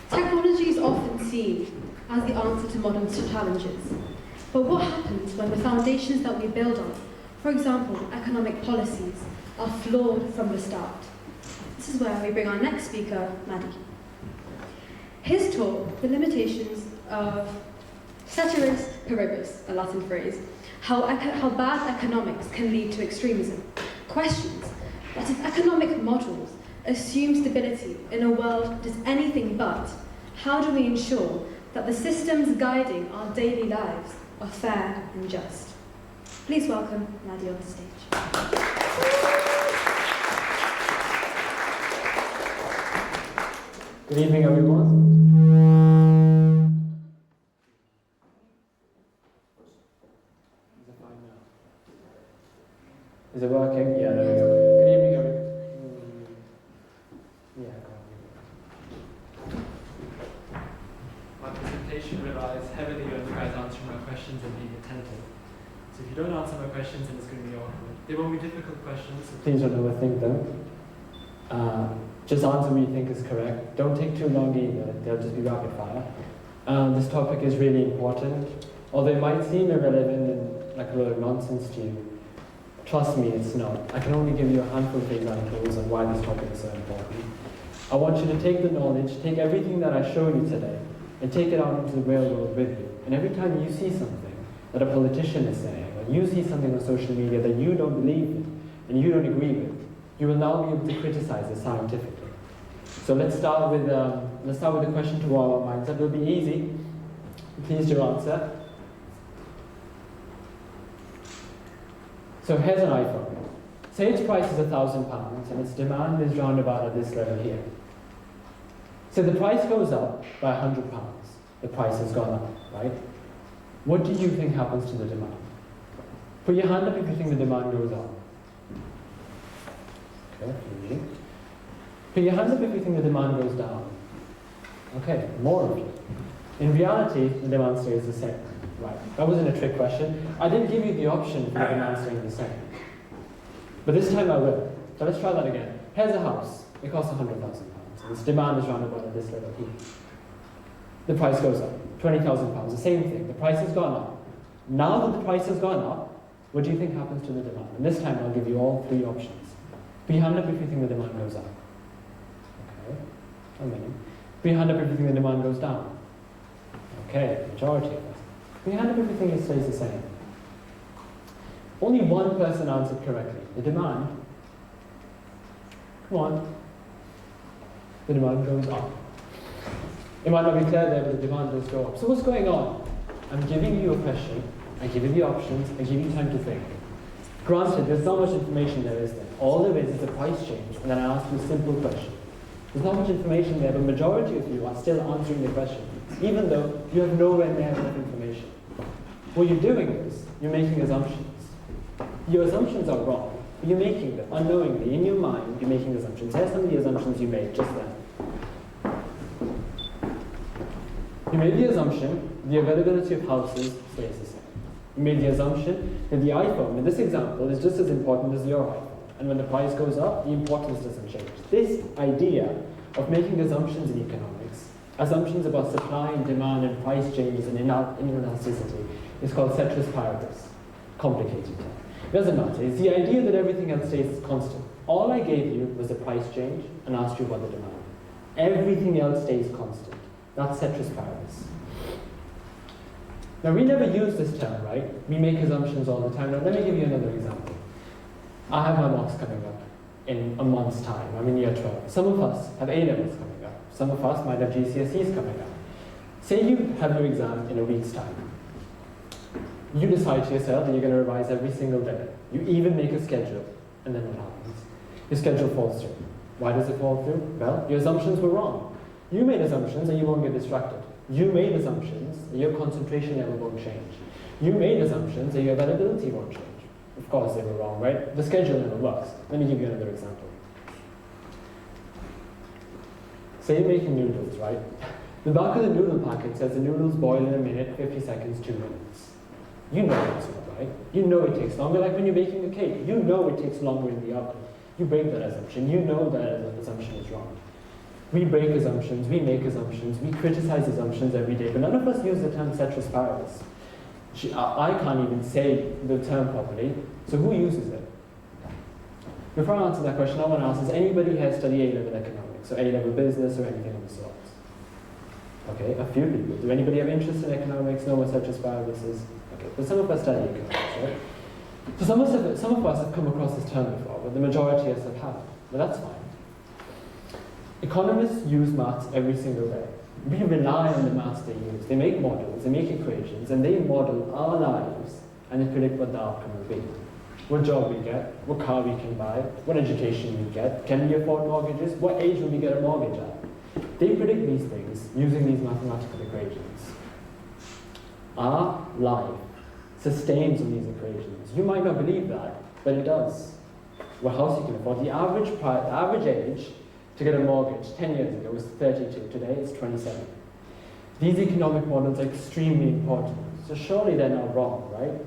Technology is often seen as the answer to modern challenges. But what happens when the foundations that we build on, for example, economic policies, are flawed from the start? This is where we bring our next speaker, Madih. His talk, The Limitations of Ceteris Paribus, a Latin phrase, how bad economics can lead to extremism, questions that if economic models assume stability in a world that is anything but, how do we ensure that the systems guiding our daily lives are fair and just? Please welcome Madih on stage. Good evening, everyone. Is it working? Yeah, there we go. Good evening, everyone. Yeah, go on. My presentation relies heavily on you guys answering my questions and being attentive. So if you don't answer my questions, then it's going to be awkward. They won't be difficult questions. Please don't overthink them. Just answer what you think is correct. Don't take too long either. They'll just be rapid fire. This topic is really important. Although it might seem irrelevant and like a lot of nonsense to you, trust me, it's not. I can only give you a handful of examples on why this topic is so important. I want you to take the knowledge, take everything that I show you today, and take it out into the real world with you. And every time you see something that a politician is saying, or you see something on social media that you don't believe in, and you don't agree with, you will now be able to criticize it scientifically. So let's start with a question to our minds. That will be easy. Please do answer. So here's an iPhone. Say its price is £1,000 and its demand is round about at this level here. So the price goes up by £100. The price has gone up, right? What do you think happens to the demand? Put your hand up if you think the demand goes up. Okay, easy. Put your hand up if you think the demand goes down. Okay, more of you. In reality, the demand stays the same. Right, that wasn't a trick question. I didn't give you the option for the demand staying the same. But this time I will. So let's try that again. Here's a house. It costs £100,000. Its demand is round about at this level here. The price goes up. £20,000. The same thing. The price has gone up. Now that the price has gone up, what do you think happens to the demand? And this time I'll give you all three options. Put your hand up if you think the demand goes up. Okay. How many? Put your hand up if you think the demand goes down. Okay, majority of us. Put your hand up if you think it stays the same. Only one person answered correctly. The demand. Come on. The demand goes up. It might not be clear there, but the demand does go up. So what's going on? I'm giving you a question. I give you the options. I give you time to think. Granted, there's not much information there, is there? All there is a price change, and then I ask you a simple question. There's not much information there, but the majority of you are still answering the question, even though you have nowhere near enough information. What you're doing is, you're making assumptions. Your assumptions are wrong, but you're making them unknowingly. In your mind, you're making assumptions. Here's some of the assumptions you made just then. You made the assumption the availability of houses stays the same. You made the assumption that the iPhone, in this example, is just as important as your iPhone. And when the price goes up, the importance doesn't change. This idea of making assumptions in economics, assumptions about supply and demand and price changes and inelasticity, is called Ceteris Paribus. Complicated term. It doesn't matter. It's the idea that everything else stays constant. All I gave you was the price change and asked you about the demand. Everything else stays constant. That's Ceteris Paribus. Now, we never use this term, right? We make assumptions all the time. Now, let me give you another example. I have my mocks coming up in a month's time. I'm in year 12. Some of us have A-levels coming up. Some of us might have GCSEs coming up. Say you have your exam in a week's time. You decide to yourself that you're going to revise every single day. You even make a schedule. And then what happens? Your schedule falls through. Why does it fall through? Well, your assumptions were wrong. You made assumptions and you won't get distracted. You made assumptions that your concentration level won't change. You made assumptions that your availability won't change. Of course they were wrong, right? The schedule never works. Let me give you another example. Say you're making noodles, right? The back of the noodle packet says the noodles boil in a minute, 50 seconds, 2 minutes. You know that's not right. You know it takes longer, like when you're baking a cake. You know it takes longer in the oven. You break that assumption. You know that assumption is wrong. We break assumptions, we make assumptions, we criticize assumptions every day, but none of us use the term Ceteris Paribus. I can't even say the term properly, so who uses it? Before I answer that question, I want to ask, does anybody here study A-level economics, or A-level business, or anything of the sort? Okay, a few people. Do anybody have interest in economics, know what Ceteris Paribus is? Okay, but some of us study economics, right? So some of us have come across this term before, but the majority of us have. But that's fine. Economists use maths every single day. We rely on the maths they use. They make models, they make equations, and they model our lives, and they predict what the outcome will be. What job we get, what car we can buy, what education we get, can we afford mortgages, what age will we get a mortgage at. They predict these things using these mathematical equations. Our life sustains on these equations. You might not believe that, but it does. What house you can afford. The average age to get a mortgage 10 years ago was 32. Today it's 27. These economic models are extremely important. So surely they're not wrong, right?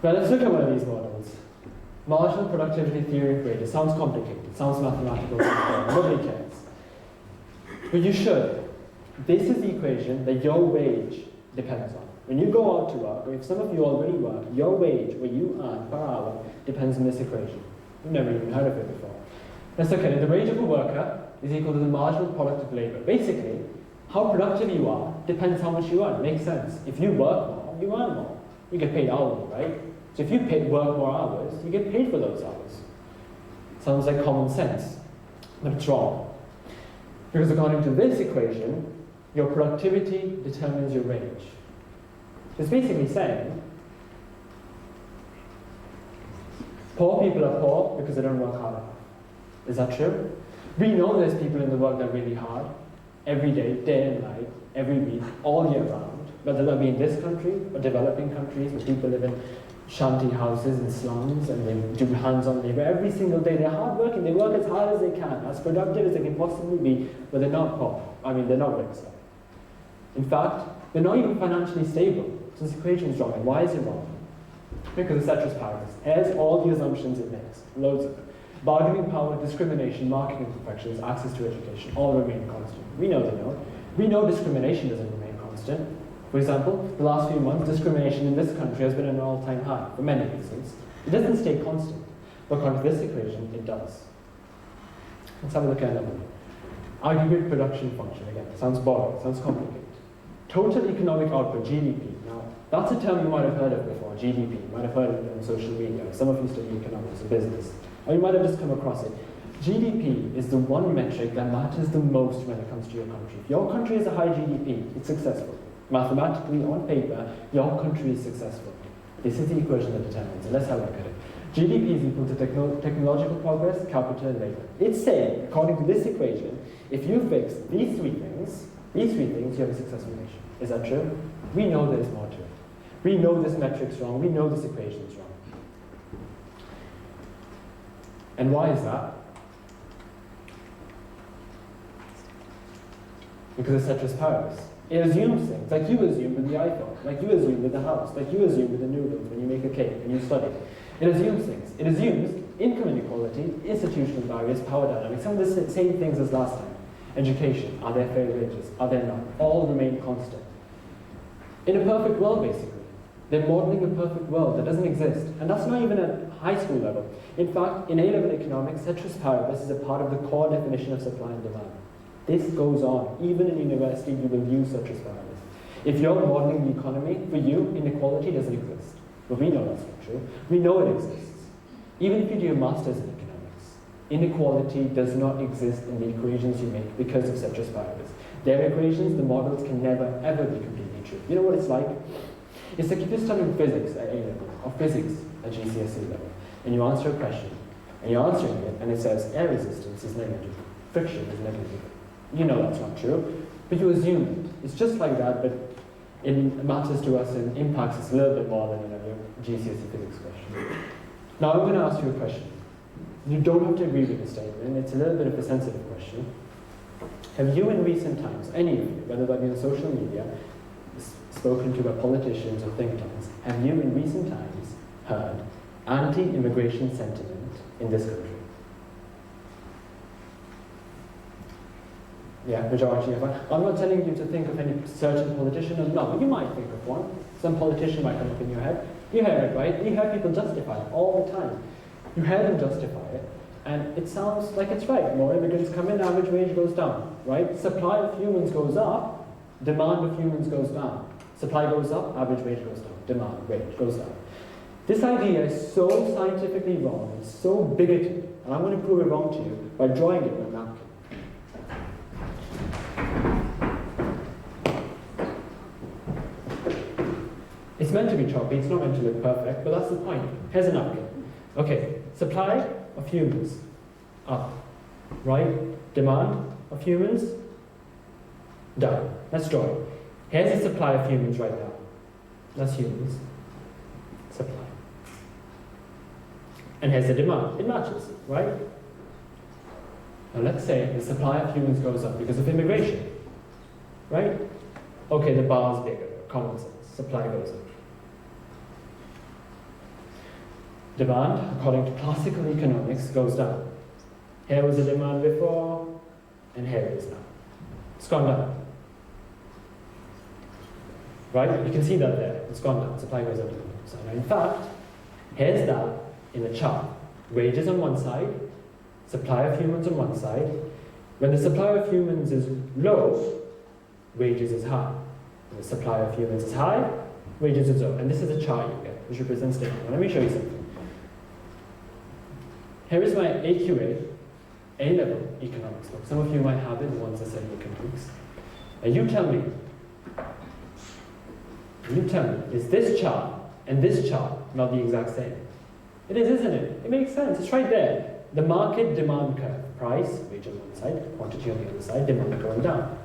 Now let's look at one of these models. Marginal productivity theory of wages. Sounds complicated, sounds mathematical, nobody cares. But you should. This is the equation that your wage depends on. When you go out to work, or if some of you already work, your wage, what you earn per hour, depends on this equation. You've never even heard of it before. Let's look at it. The wage of a worker is equal to the marginal product of labor. Basically, how productive you are depends how much you earn. Makes sense. If you work more, you earn more. You get paid hourly, right? So if you work more hours, you get paid for those hours. Sounds like common sense, but it's wrong. Because according to this equation, your productivity determines your wage. It's basically saying poor people are poor because they don't work hard enough. Is that true? We know there's people in the world that are really hard, every day, day and night, every week, all year round, whether that be in this country or developing countries where people live in shanty houses and slums and they do hands-on labor every single day. They're hardworking, they work as hard as they can, as productive as they can possibly be, but they're not poor. I mean, they're not rich. In fact, they're not even financially stable. So this equation is wrong. And why is it wrong? Because the Ceteris Paribus has all the assumptions it makes, loads of them. Bargaining power, discrimination, market imperfections, access to education, all remain constant. We know they don't. We know discrimination doesn't remain constant. For example, the last few months, discrimination in this country has been at an all-time high, for many reasons. It doesn't stay constant, but according to this equation, it does. Let's have a look at another one. Aggregate production function, again, sounds boring, sounds complicated. Total economic output, GDP. Now, that's a term you might have heard of before, GDP. You might have heard of it on social media. Some of you study economics or business. Or you might have just come across it. GDP is the one metric that matters the most when it comes to your country. If your country has a high GDP, it's successful. Mathematically, on paper, your country is successful. This is the equation that determines it. Let's have a look at it. GDP is equal to technological progress, capital, and labor. It's saying, according to this equation, if you fix these three things, you have a successful nation. Is that true? We know there's more to it. We know this metric's wrong. We know this equation is wrong. And why is that? Because of Ceteris Paribus. It assumes things, like you assume with the iPhone, like you assume with the house, like you assume with the noodles when you make a cake and you study. It assumes things. It assumes income inequality, institutional barriers, power dynamics, some of the same things as last time. Education, are there fair wages? Are there not? All remain constant. In a perfect world, basically. They're modeling a perfect world that doesn't exist. And that's not even at high school level. In fact, in A-level economics, Ceteris Paribus is a part of the core definition of supply and demand. This goes on. Even in university, you will use Ceteris Paribus. If you're modeling the economy, for you, inequality doesn't exist. But we know that's not true. We know it exists. Even if you do your master's in economics, inequality does not exist in the equations you make because of Ceteris Paribus. Their equations, the models, can never, ever be completely true. You know what it's like? It's like if you're studying physics at A level, or physics at GCSE level, and you answer a question, and you're answering it, and it says air resistance is negligible, friction is negligible. You know that's not true, but you assume it. It's just like that, but it matters to us and impacts us a little bit more than your GCSE physics question. Now I'm going to ask you a question. You don't have to agree with the statement, it's a little bit of a sensitive question. Have you in recent times, any of you, whether that be on social media, spoken to by politicians or think tanks, have you in recent times heard anti-immigration sentiment in this country? Yeah, majority are fine. I'm not telling you to think of any certain politician or no, you might think of one. Some politician might come up in your head. You hear it, right? You hear people justify it all the time. You hear them justify it, and it sounds like it's right. More immigrants come in, average wage goes down, right? Supply of humans goes up, demand of humans goes down. Supply goes up, average wage goes down, demand, wage goes down. This idea is so scientifically wrong, it's so bigoted, and I'm going to prove it wrong to you by drawing it on a napkin. It's meant to be choppy, it's not meant to look perfect, but that's the point. Here's a napkin. Okay, supply of humans, up, right? Demand of humans, down. Let's draw it. Here's the supply of humans right now. That's humans, supply. And here's the demand. It matches, right? Now let's say the supply of humans goes up because of immigration, right? Okay, the bar's bigger, common sense. Supply goes up. Demand, according to classical economics, goes down. Here was the demand before, and here it is now. It's gone down. Right? You can see that there. It's gone down. Supply goes up. So now, in fact, here's that in a chart. Wages on one side, supply of humans on one side. When the supply of humans is low, wages is high. When the supply of humans is high, wages is low. And this is a chart you get, which represents demand. Let me show you something. Here is my AQA, A-level economics book. Some of you might have it, the ones that study economics. And you tell me, is this chart and this chart not the exact same? It is, isn't it? It makes sense. It's right there. The market demand curve. Price, wage on one side, quantity on the other side, demand going down.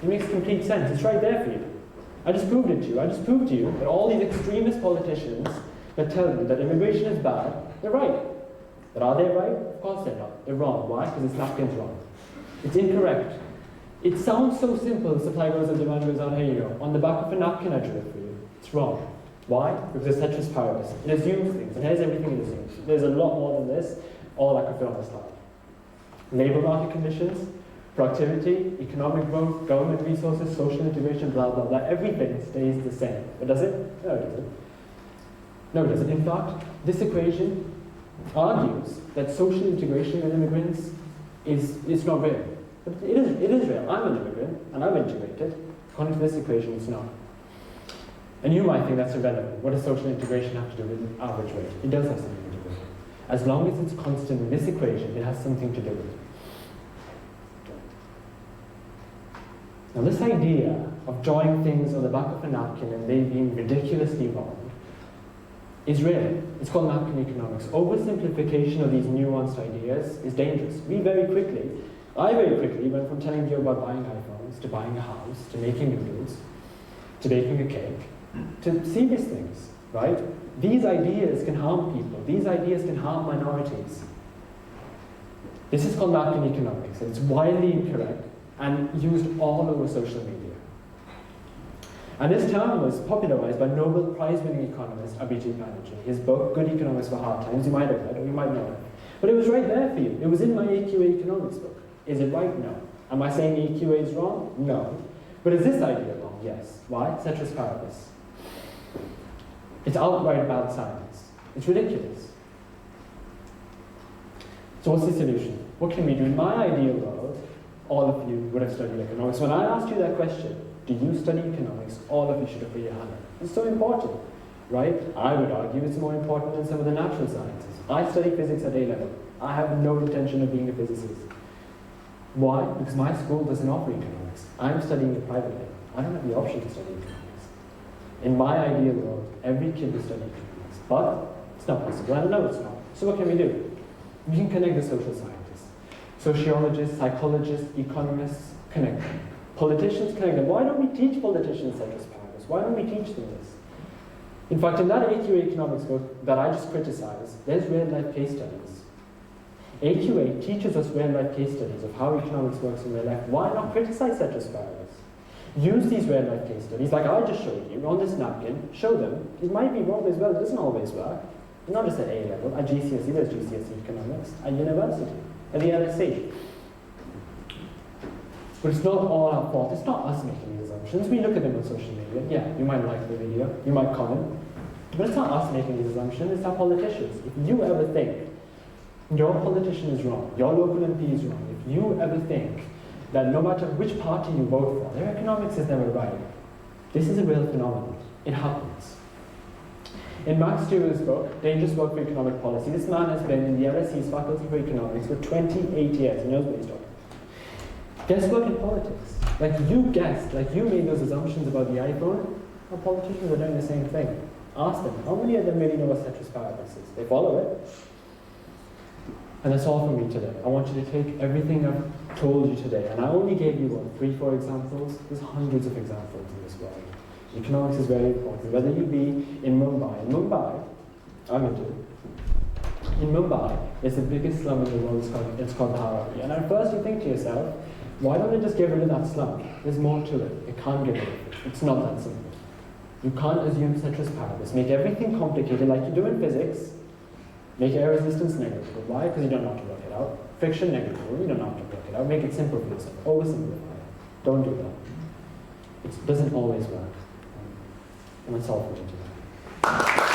It makes complete sense. It's right there for you. I just proved it to you. I just proved to you that all these extremist politicians that tell you that immigration is bad, they're right. But are they right? Of course they're not. They're wrong. Why? Because this napkin's wrong. It's incorrect. It sounds so simple. Supply goes up, demand goes down. Here you go. On the back of a napkin I drew it for you. It's wrong. Why? Because it's Ceteris Paribus. It assumes things. And here's everything it assumes. There's a lot more than this. All I could fit on the slide. Labour market conditions, productivity, economic growth, government resources, social integration, blah, blah, blah. Everything stays the same. But does it? No, it doesn't. No, it doesn't. In fact, this equation argues that social integration with immigrants is not real. But it is real. I'm an immigrant, and I'm integrated. According to this equation, it's not. And you might think that's irrelevant. What does social integration have to do with average wage? It does have something to do with it. As long as it's constant in this equation, it has something to do with it. Now this idea of drawing things on the back of a napkin and they being ridiculously wrong is real. It's called napkin economics. Oversimplification of these nuanced ideas is dangerous. I very quickly went from telling you about buying iPhones, to buying a house, to making noodles, to baking a cake, to serious things, right? These ideas can harm people. These ideas can harm minorities. This is called napkin economics, and it's widely incorrect and used all over social media. And this term was popularized by Nobel Prize-winning economist Abhijit Banerjee. His book, Good Economics for Hard Times, you might have read, or you might not have. But it was right there for you. It was in my AQA economics book. Is it right? No. Am I saying AQA is wrong? No. But is this idea wrong? Yes. Why? Ceteris Paribus. It's outright bad science. It's ridiculous. So what's the solution? What can we do? In my ideal world, all of you would have studied economics. When I asked you that question, do you study economics? All of you should have put your hand up. It's so important, right? I would argue it's more important than some of the natural sciences. I study physics at A-level. I have no intention of being a physicist. Why? Because my school doesn't offer economics. I'm studying it privately. I don't have the option to study economics. In my ideal world, every kid will study economics. But it's not possible. I know it's not. So what can we do? We can connect the social scientists. Sociologists, psychologists, economists, connect them. Politicians, connect them. Why don't we teach politicians Ceteris Paribus? Why don't we teach them this? In fact, in that AQA economics book that I just criticized, there's real-life case studies. AQA teaches us real-life case studies of how economics works in real life. Why not criticize Ceteris Paribus? Use these real-life case studies, like I just showed you, on this napkin, show them. It might be wrong as well, it doesn't always work. Not just at A-level, at GCSE, there's GCSE economics, at university, at the LSE. But it's not all our fault. It's not us making these assumptions. We look at them on social media. Yeah, you might like the video, you might comment. But it's not us making these assumptions, it's our politicians. If you ever think your politician is wrong, your local MP is wrong, if you ever think that no matter which party you vote for, their economics is never right, this is a real phenomenon. It happens. In Max Stewart's book, Dangerous Work for Economic Policy, this man has been in the LSE's Faculty for Economics for 28 years. He knows what he's talking about. Guesswork in politics. Like you guessed, like you made those assumptions about the iPhone, our politicians are doing the same thing. Ask them, how many of them really know what Ceteris Paribus is? They follow it. And that's all for me today. I want you to take everything I've told you today, and I only gave you, 3-4 examples. There's hundreds of examples in this world. Economics is very important. Whether you be in Mumbai, I'm into it. In Mumbai, it's the biggest slum in the world, it's called Dharavi. And at first you think to yourself, why don't they just get rid of that slum? There's more to it. It can't get rid of it. It's not that simple. You can't assume Ceteris Paribus. Make everything complicated like you do in physics. Make air resistance negligible. Why? Because you don't know how to work it out. Friction negligible. You don't know how to work it out. Make it simple for yourself. Oversimplify it. Don't do that. It doesn't always work. And that's all for you today.